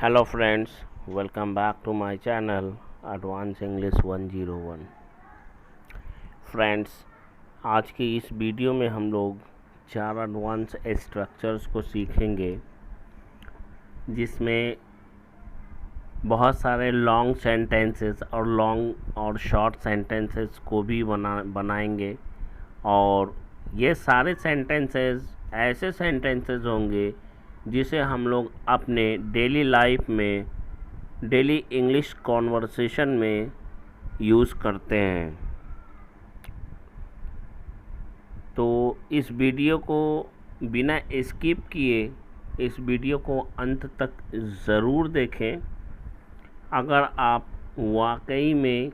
Hello friends, welcome back to my channel Advanced English 101। Friends, आज की इस video में हम लोग 4 एडवांस स्ट्रक्चर्स को सीखेंगे जिसमें बहुत सारे लॉन्ग सेंटेंसेस और लॉन्ग और शॉर्ट सेंटेंसेस को भी बनाएंगे। और ये सारे सेंटेंसेस ऐसे सेंटेंसेस होंगे जिसे हम लोग अपने डेली लाइफ में, डेली इंग्लिश कॉन्वर्सेशन में यूज़ करते हैं। तो इस वीडियो को बिना स्किप किए इस वीडियो को अंत तक ज़रूर देखें अगर आप वाकई में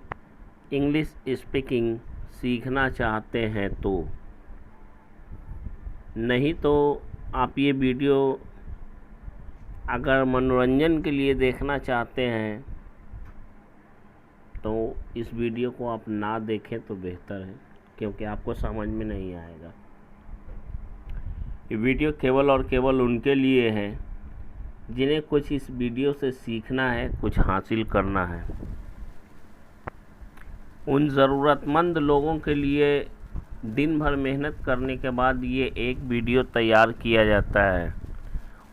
इंग्लिश स्पीकिंग सीखना चाहते हैं तो। नहीं तो आप ये वीडियो अगर मनोरंजन के लिए देखना चाहते हैं तो इस वीडियो को आप ना देखें तो बेहतर है, क्योंकि आपको समझ में नहीं आएगा। ये वीडियो केवल और केवल उनके लिए है जिन्हें कुछ इस वीडियो से सीखना है, कुछ हासिल करना है। उन ज़रूरतमंद लोगों के लिए दिन भर मेहनत करने के बाद ये एक वीडियो तैयार किया जाता है,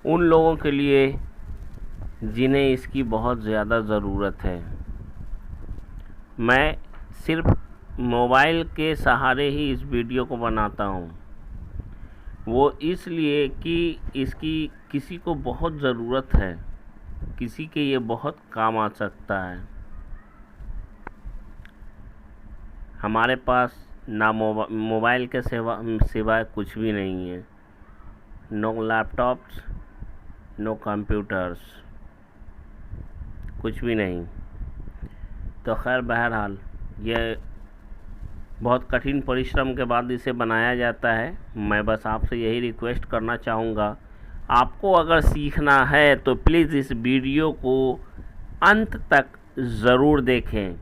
उन लोगों के लिए जिन्हें इसकी बहुत ज़्यादा ज़रूरत है। मैं सिर्फ मोबाइल के सहारे ही इस वीडियो को बनाता हूँ, वो इसलिए कि इसकी किसी को बहुत ज़रूरत है, किसी के ये बहुत काम आ सकता है। हमारे पास ना मोबाइल के सिवाय कुछ भी नहीं है। नो लैपटॉप्स, नो कंप्यूटर्स, कुछ भी नहीं। तो खैर, बहरहाल ये बहुत कठिन परिश्रम के बाद इसे बनाया जाता है। मैं बस आपसे यही रिक्वेस्ट करना चाहूँगा, आपको अगर सीखना है तो प्लीज़ इस वीडियो को अंत तक ज़रूर देखें।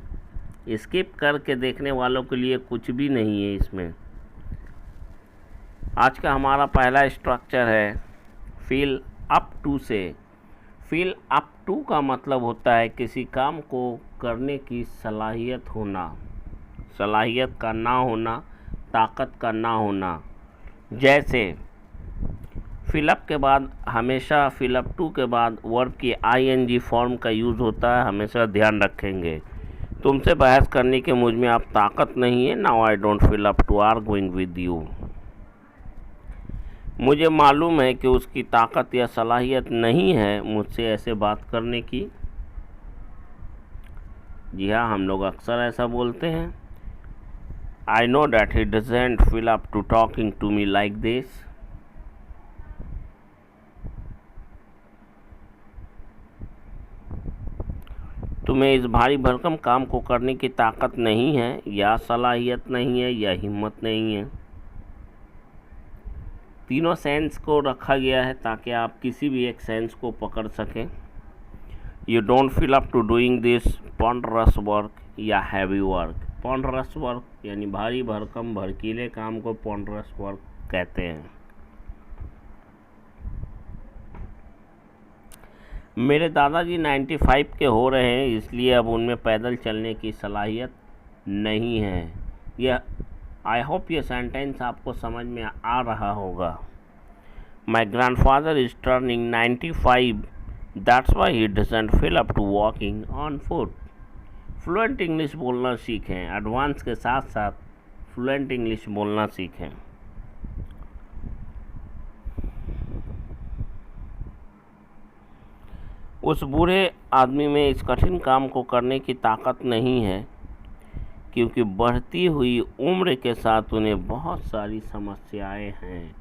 स्किप करके देखने वालों के लिए कुछ भी नहीं है इसमें। आज का हमारा पहला स्ट्रक्चर है फील अप टू से। फील अप टू का मतलब होता है किसी काम को करने की सलाहियत होना, सलाहियत का ना होना, ताकत का ना होना। जैसे फिलअप के बाद हमेशा फिलअप टू के बाद वर्ब की आईएनजी फॉर्म का यूज़ होता है, हमेशा ध्यान रखेंगे। तुमसे बहस करने के मुझ में अब ताकत नहीं है। Now I don't feel up to arguing with you. मुझे मालूम है कि उसकी ताकत या सलाहियत नहीं है मुझसे ऐसे बात करने की। जी हाँ, हम लोग अक्सर ऐसा बोलते हैं। I know that he doesn't feel up to talking to me like this. तुम्हें इस भारी भरकम काम को करने की ताकत नहीं है, या सलाहियत नहीं है, या हिम्मत नहीं है। तीनों सेंस को रखा गया है ताकि आप किसी भी एक सेंस को पकड़ सकें। You don't feel up to doing this ponderous work या हैवी वर्क। पॉन्डरस वर्क यानी भारी भरकम भड़कीले काम को पॉन्डरस वर्क कहते हैं। मेरे दादाजी 95 के हो रहे हैं, इसलिए अब उनमें पैदल चलने की सलाहियत नहीं है। यह आई होप ये सेंटेंस आपको समझ में आ रहा होगा। My grandfather is turning 95, that's why he doesn't feel up to walking on foot. Fluent English बोलना सीखें, एडवांस के साथ साथ फ्लुएंट इंग्लिश बोलना सीखें। उस बूढ़े आदमी में इस कठिन काम को करने की ताकत नहीं है, क्योंकि बढ़ती हुई उम्र के साथ उन्हें बहुत सारी समस्याएं हैं।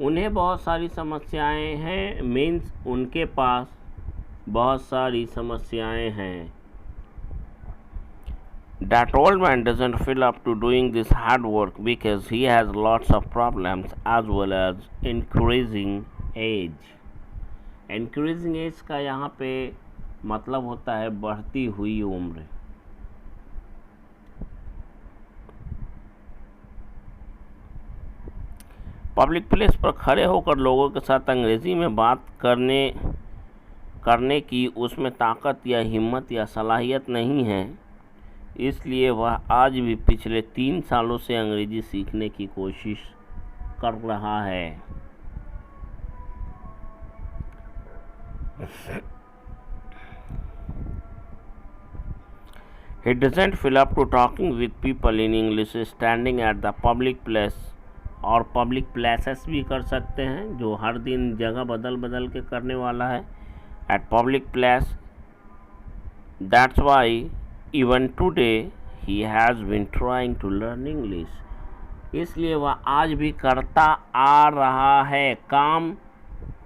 उन्हें बहुत सारी समस्याएं हैं मीन्स उनके पास बहुत सारी समस्याएं हैं। That old man doesn't feel up to doing this hard work because he has lots of problems as well as increasing age. Increasing age का यहाँ पे मतलब होता है बढ़ती हुई उम्र। पब्लिक प्लेस पर खड़े होकर लोगों के साथ अंग्रेज़ी में बात करने करने की उसमें ताकत या हिम्मत या सलाहियत नहीं है, इसलिए वह आज भी पिछले 3 सालों से अंग्रेजी सीखने की कोशिश कर रहा है। He doesn't feel up to talking with people in English standing at the public place, और पब्लिक प्लेसेस भी कर सकते हैं, जो हर दिन जगह बदल बदल के करने वाला है। At public place, that's why even today he has been trying to learn English, इसलिए वह आज भी करता आ रहा है। काम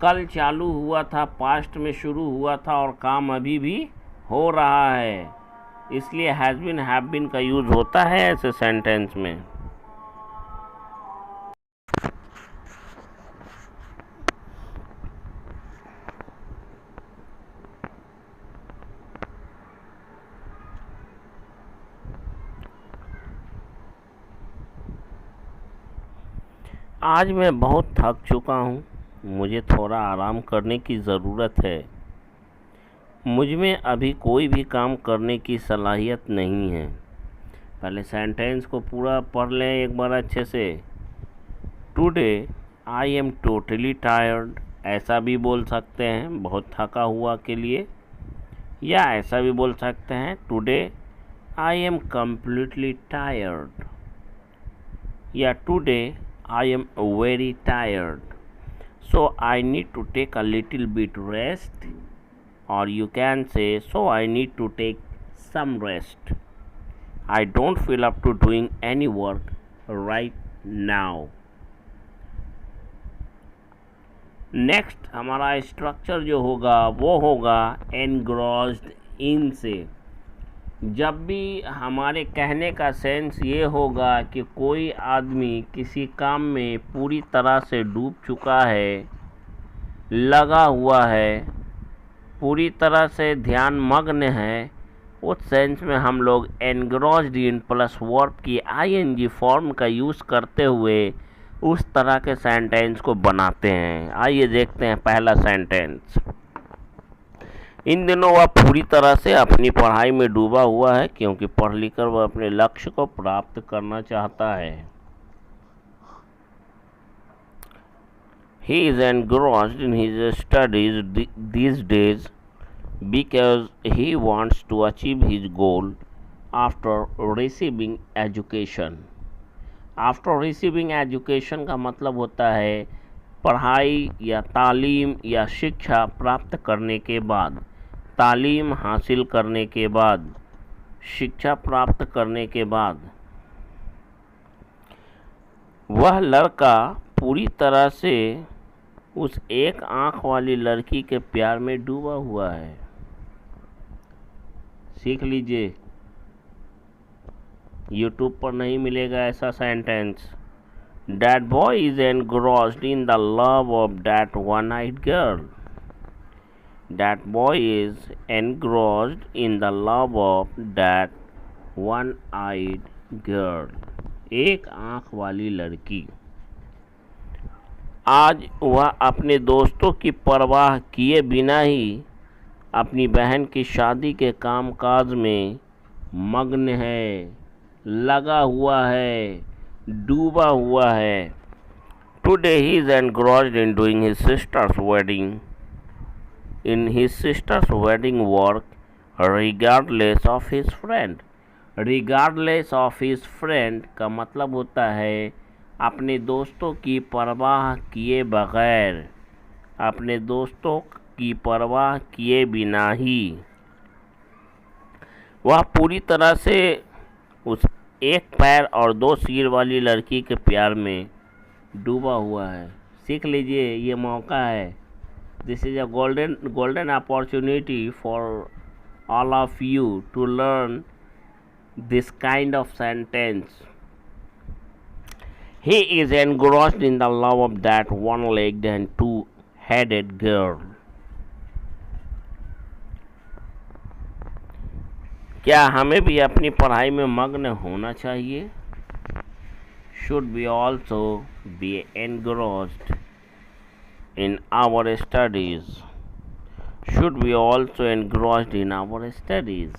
कल चालू हुआ था, पास्ट में शुरू हुआ था, और काम अभी भी हो रहा है, इसलिए हैज़ बीन हैव बीन का यूज़ होता है ऐसे सेंटेंस में। आज मैं बहुत थक चुका हूँ, मुझे थोड़ा आराम करने की ज़रूरत है। मुझ में अभी कोई भी काम करने की सलाहियत नहीं है। पहले सेंटेंस को पूरा पढ़ लें एक बार अच्छे से। Today I am totally tired, ऐसा भी बोल सकते हैं बहुत थका हुआ के लिए, या ऐसा भी बोल सकते हैं today I'm completely tired, या today I'm very tired, so I need to take a little bit rest, or you can say so I need to take some rest, I don't feel up to doing any work right now। Next हमारा structure जो होगा वो होगा engrossed in से। जब भी हमारे कहने का सेंस ये होगा कि कोई आदमी किसी काम में पूरी तरह से डूब चुका है, लगा हुआ है, पूरी तरह से ध्यान मग्न है, उस सेंस में हम लोग एनग्रॉस्ड इन प्लस वर्ब की आईएनजी फॉर्म का यूज़ करते हुए उस तरह के सेंटेंस को बनाते हैं। आइए देखते हैं पहला सेंटेंस। इन दिनों वह पूरी तरह से अपनी पढ़ाई में डूबा हुआ है, क्योंकि पढ़ लिख कर वह अपने लक्ष्य को प्राप्त करना चाहता है। He is engrossed in his studies these days because he wants to achieve his goal after receiving education। After receiving education का मतलब होता है पढ़ाई या तालीम या शिक्षा प्राप्त करने के बाद, तालीम हासिल करने के बाद, शिक्षा प्राप्त करने के बाद वह लड़का पूरी तरह से उस एक आँख वाली लड़की के प्यार में डूबा हुआ है। सीख लीजिए, यूट्यूब पर नहीं मिलेगा ऐसा sentence. That boy is engrossed in the love of that one-eyed girl। That boy is engrossed in the love of that one-eyed girl। एक आँख वाली लड़की। आज वह अपने दोस्तों की परवाह किए बिना ही अपनी बहन की शादी के कामकाज में मग्न है, लगा हुआ है, डूबा हुआ है। Today he is engrossed in doing his sisters wedding, in his sisters wedding work regardless of his friend. Regardless of his friend का मतलब होता है अपने दोस्तों की परवाह किए बगैर, अपने दोस्तों की परवाह किए बिना ही वह पूरी तरह से उस एक पैर और दो सिर वाली लड़की के प्यार में डूबा हुआ है। सीख लीजिए, ये मौका है। This is a golden opportunity for all of you to learn this kind of sentence. He is engrossed in the love of that one-legged and two-headed girl। क्या हमें भी अपनी पढ़ाई में मग्न होना चाहिए? Should we also be engrossed in our studies? should be also engrossed in our studies.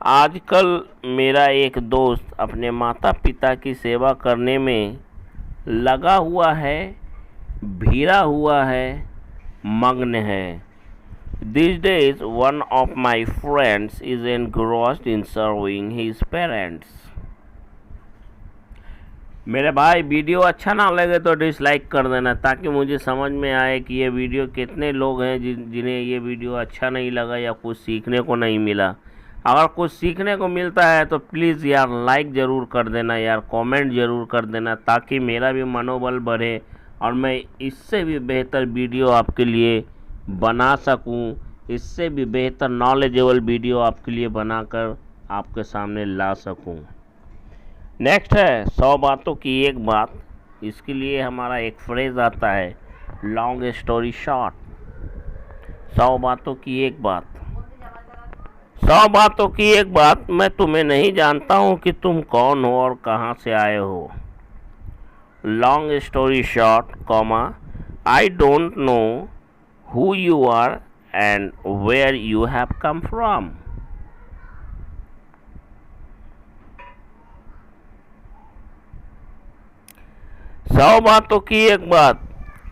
आजकल मेरा एक दोस्त अपने माता पिता की सेवा करने में लगा हुआ है, भिड़ा हुआ है, मग्न है. These days, one of my friends is engrossed in serving his parents. मेरे भाई, वीडियो अच्छा ना लगे तो डिसलाइक कर देना, ताकि मुझे समझ में आए कि ये वीडियो कितने लोग हैं जिन्हें ये वीडियो अच्छा नहीं लगा या कुछ सीखने को नहीं मिला. अगर कुछ सीखने को मिलता है तो प्लीज़ यार लाइक ज़रूर कर देना यार, कमेंट ज़रूर कर देना, ताकि मेरा भी मनोबल बढ़े और मैं इससे भी बेहतर वीडियो आपके लिए बना सकूं, इससे भी बेहतर नॉलेजेबल वीडियो आपके लिए बनाकर आपके सामने ला सकूं. नेक्स्ट है 100 बातों की एक बात. इसके लिए हमारा एक फ्रेज़ आता है, लॉन्ग स्टोरी शॉर्ट. 100 बातों की एक बात. 100 बातों की एक बात. मैं तुम्हें नहीं जानता हूँ कि तुम कौन हो और कहाँ से आए हो. Long story short, comma, I don't know who you are and where you have come from. सौ बातों की एक बात.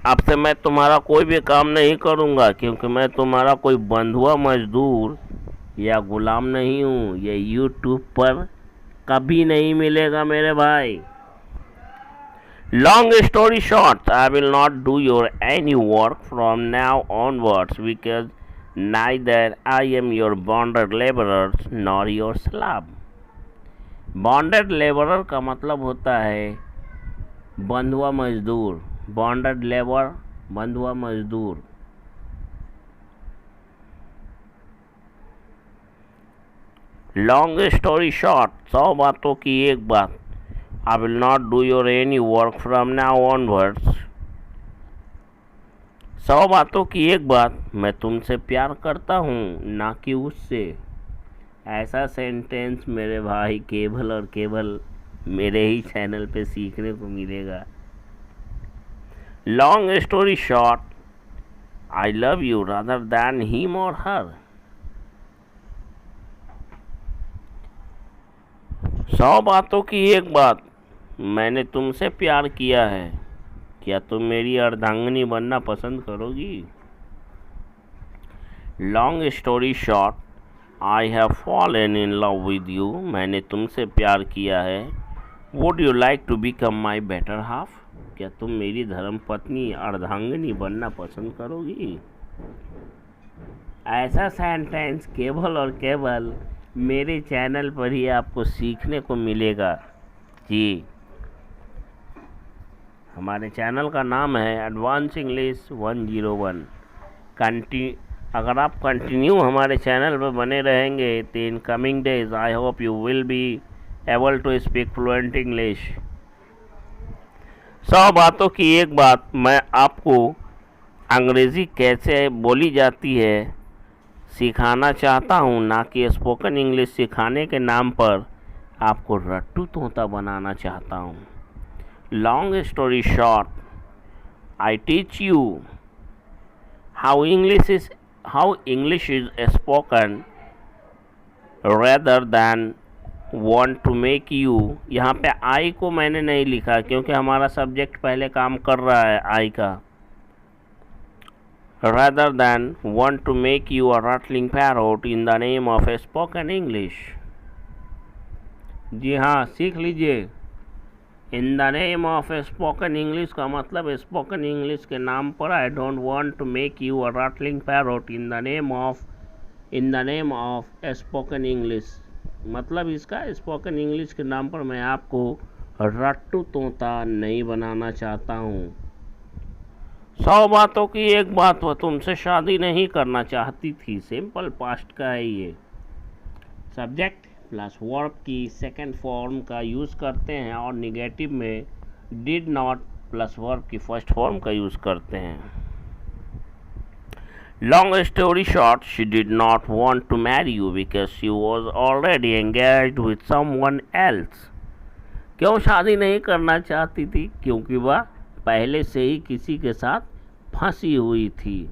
आपसे मैं तुम्हारा कोई भी काम नहीं करूंगा, क्योंकि मैं तुम्हारा कोई बंधुआ मजदूर या गुलाम नहीं हूँ. ये YouTube पर कभी नहीं मिलेगा मेरे भाई. Long story short, I will not do your any work from now onwards, because neither I am your bonded laborer nor your slave. Bonded laborer का मतलब होता है बंधुआ मजदूर. Bonded labor, बंधुआ मजदूर. Long story short, 100 बातों की एक बात. I will not do your any work from now onwards. 100 बातों की एक बात. मैं तुमसे प्यार करता हूँ, ना कि उससे. ऐसा सेंटेंस मेरे भाई केवल और केवल मेरे ही चैनल पे सीखने को मिलेगा. Long story short, I love you rather than him और हर. 100 बातों की एक बात. मैंने तुमसे प्यार किया है, क्या तुम मेरी अर्धांगिनी बनना पसंद करोगी. Long story short, I have fallen in love with you. मैंने तुमसे प्यार किया है. Would you like to become my better half. क्या तुम मेरी धर्म पत्नी अर्धांगिनी बनना पसंद करोगी. ऐसा सेंटेंस केवल और केवल मेरे चैनल पर ही आपको सीखने को मिलेगा जी. हमारे चैनल का नाम है एडवांस इंग्लिश 101. अगर आप कंटिन्यू हमारे चैनल पर बने रहेंगे तो in coming days I hope you will be able to speak fluent English. 100 बातों की एक बात. मैं आपको अंग्रेज़ी कैसे बोली जाती है सिखाना चाहता हूँ, ना कि स्पोकन इंग्लिश सिखाने के नाम पर आपको रट्टू तोता बनाना चाहता हूँ. Long story short, I teach you how English is spoken rather than want to make you. यहाँ पे आई को मैंने नहीं लिखा क्योंकि हमारा सब्जेक्ट पहले काम कर रहा है आई का. rather than want to make you a rattling parrot in the name of a spoken English. जी हाँ, सीख लीजिए. In the name of spoken English का मतलब स्पोकन इंग्लिश के नाम पर. I don't want to make you a rattling parrot in the name of spoken English. मतलब इसका स्पोकन इंग्लिश के नाम पर मैं आपको रट्टू तोता नहीं बनाना चाहता हूँ. 100 बातों की एक बात. वह तुमसे शादी नहीं करना चाहती थी. सिंपल पास्ट का है ये. सब्जेक्ट प्लस वर्ब की सेकंड फॉर्म का यूज़ करते हैं और निगेटिव में डिड नॉट प्लस वर्ब की फर्स्ट फॉर्म का यूज़ करते हैं. Long story short, she did not want to marry you because she was already engaged with someone else. क्यों शादी नहीं करना चाहती थी? क्योंकि वह पहले से ही किसी के साथ फंसी हुई थी,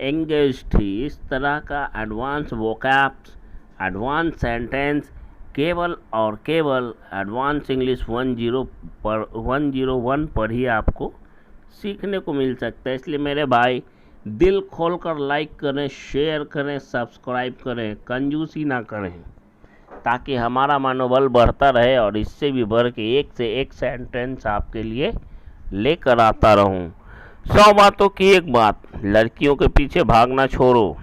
एंगेज थी। इस तरह का एडवांस वोकैब्स, एडवांस सेंटेंस केवल और केवल एडवांस इंग्लिश 101 पर ही आपको सीखने को मिल सकता है। इसलिए मेरे भाई दिल खोलकर लाइक करें, शेयर करें, सब्सक्राइब करें, कंजूसी ना करें, ताकि हमारा मनोबल बढ़ता रहे और इससे भी बढ़ के एक से एक सेंटेंस आपके लिए लेकर आता रहूं। 100 बातों की एक बात, लड़कियों के पीछे भागना छोड़ो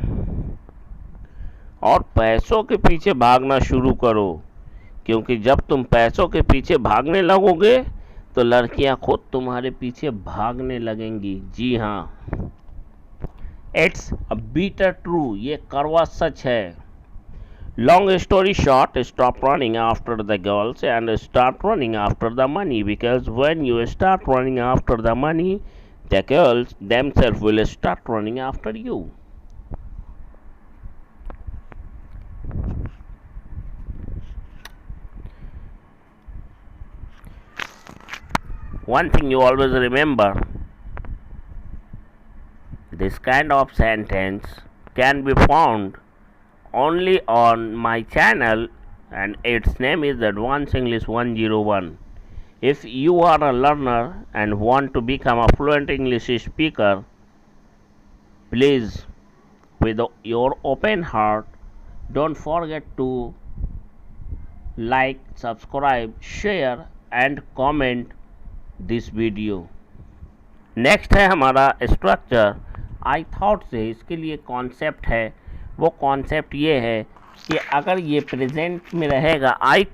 और पैसों के पीछे भागना शुरू करो, क्योंकि जब तुम पैसों के पीछे भागने लगोगे तो लड़कियां खुद तुम्हारे पीछे भागने लगेंगी। जी हाँ, इट्स अ बिटर ट्रू, ये कड़वा सच है। Long story short, stop running after the girls and start running after the money, because when you start running after the money, the girls themselves will start running after you. One thing you always remember, this kind of sentence can be found only on my channel, and its name is Advanced English 101. If you are a learner and want to become a fluent English speaker, please, with your open heart, don't forget to like, subscribe, share and comment this video. Next है हमारा structure I thought से। इसके लिए concept है, वो concept ये है कि अगर ये प्रेजेंट में रहेगा आई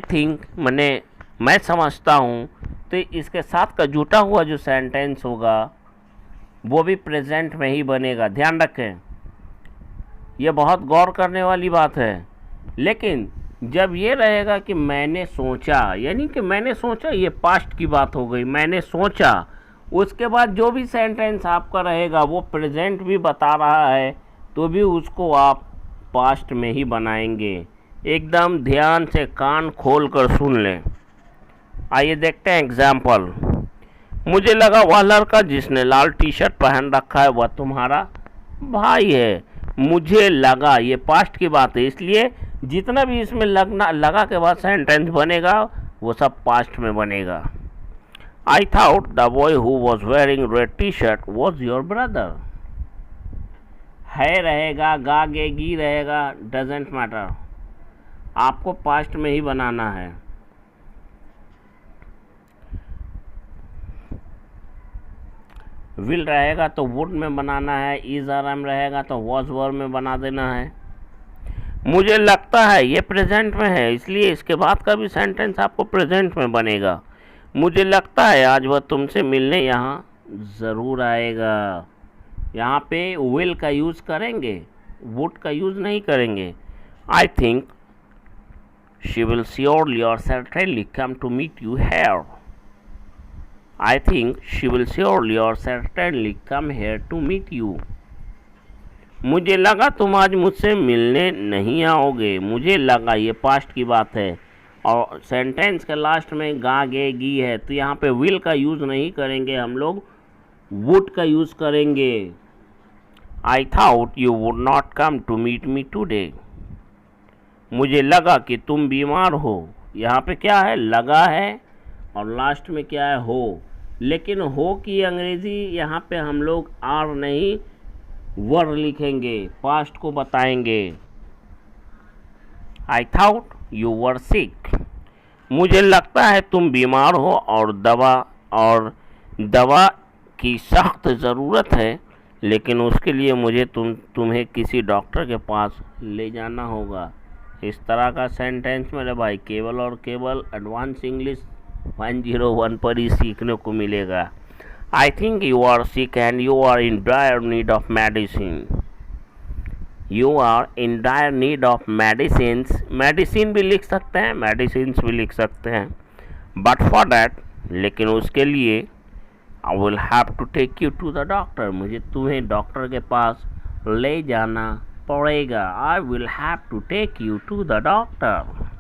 थिंक माने मैं समझता हूँ, तो इसके साथ का जुटा हुआ जो सेंटेंस होगा वो भी प्रेजेंट में ही बनेगा। ध्यान रखें, ये बहुत गौर करने वाली बात है। लेकिन जब ये रहेगा कि मैंने सोचा, यानी कि मैंने सोचा, ये पास्ट की बात हो गई, मैंने सोचा, उसके बाद जो भी सेंटेंस आपका रहेगा वो प्रेजेंट भी बता रहा है, तो भी उसको आप पास्ट में ही बनाएंगे। एकदम ध्यान से कान खोल कर सुन लें। आइए देखते हैं एग्जाम्पल। मुझे लगा वह लड़का जिसने लाल टी शर्ट पहन रखा है वह तुम्हारा भाई है। मुझे लगा, ये पास्ट की बात है, इसलिए जितना भी इसमें लगा के बाद सेंटेंस बनेगा वो सब पास्ट में बनेगा। I thought the boy who was wearing red T shirt was your brother. है रहेगा, गी रहेगा, डजेंट मैटर, आपको पास्ट में ही बनाना है। विल रहेगा तो वुड में बनाना है, इज आर एम रहेगा तो वॉज वर में बना देना है। मुझे लगता है ये प्रेजेंट में है, इसलिए इसके बाद का भी सेंटेंस आपको प्रेजेंट में बनेगा। मुझे लगता है आज वह तुमसे मिलने यहाँ ज़रूर आएगा। यहाँ पे विल का यूज़ करेंगे, वुड का यूज़ नहीं करेंगे। I think she will surely or certainly come to meet you here. I think she will surely or certainly come here to meet you. मुझे लगा तुम आज मुझसे मिलने नहीं आओगे। मुझे लगा, ये पास्ट की बात है और सेंटेंस के लास्ट में गी है, तो यहाँ पे विल का यूज़ नहीं करेंगे, हम लोग वुड का यूज़ करेंगे। I thought you would not come to meet me today. मुझे लगा कि तुम बीमार हो। यहाँ पे क्या है, लगा है और लास्ट में क्या है, हो। लेकिन हो की अंग्रेज़ी यहाँ पे हम लोग आर नहीं वर लिखेंगे, पास्ट को बताएंगे। आई थॉट यू वर सिक। मुझे लगता है तुम बीमार हो और दवा की सख्त ज़रूरत है, लेकिन उसके लिए मुझे तुम्हें किसी डॉक्टर के पास ले जाना होगा। इस तरह का सेंटेंस मेरे भाई केवल और केवल एडवांस इंग्लिश 101 पर ही सीखने को मिलेगा। I think you are sick and you are in dire need of medicine. You are in dire need of medicines. Medicine भी लिख सकते हैं, मेडिसिन्स भी लिख सकते हैं, बट फॉर डैट, लेकिन उसके लिए I will have to take you to the doctor. मुझे तुम्हें डॉक्टर के पास ले जाना पड़ेगा। I will have to take you to the doctor.